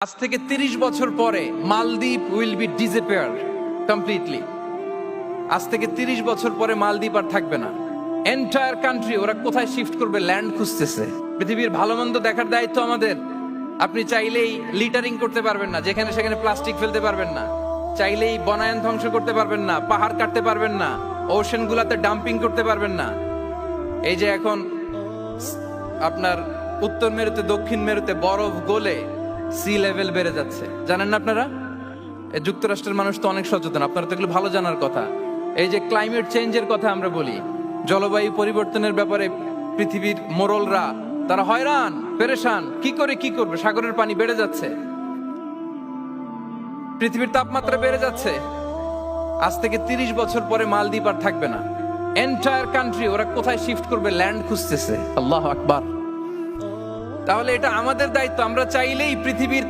আজ থেকে ৩০ বছর পরে মালদ্বীপ উইল বি ডিসঅ্যাপিয়ার কমপ্লিটলি। আজ থেকে ৩০ বছর পরে মালদ্বীপ আর থাকবে না। এন্টায়ার কান্ট্রি ওরা কোথায় শিফট করবে ল্যান্ড খুঁজতেছে। পৃথিবীর ভালো মন্দ দেখার দায়িত্ব আমাদের। আপনি চাইলেই লিটারিং করতে পারবেন না, যেখানে সেখানে প্লাস্টিক ফেলতে পারবেন না, চাইলেই বনায়ন ধ্বংস করতে পারবেন না, পাহাড় কাটতে পারবেন না, ওশেন গুলাতে ডাম্পিং করতে পারবেন না। এই যে এখন আপনার উত্তর মেরুতে দক্ষিণ মেরুতে বরফ গলে সি লেভেল বেড়ে যাচ্ছে, জানেন না আপনারা? যুক্তরাষ্ট্রের মানুষ তো অনেক সচেতন, আপনারা তো এগুলো ভালো জানার কথা। এই যে ক্লাইমেট চেঞ্জের কথা আমরা বলি, জলবায়ু পরিবর্তনের ব্যাপারে পৃথিবীর মোড়লরা তারা হয়রান পেরেশান, কি করবে? সাগরের পানি বেড়ে যাচ্ছে, পৃথিবীর তাপমাত্রা বেড়ে যাচ্ছে। আজ থেকে ৩০ বছর পরে মালদ্বীপ আর থাকবে না। এন্টায়ার কান্ট্রি ওরা কোথায় শিফট করবে ল্যান্ড খুঁজতেছে। আল্লাহু আকবার। তাহলে এটা আমাদের দায়িত্ব। আমরা চাইলেই পৃথিবীর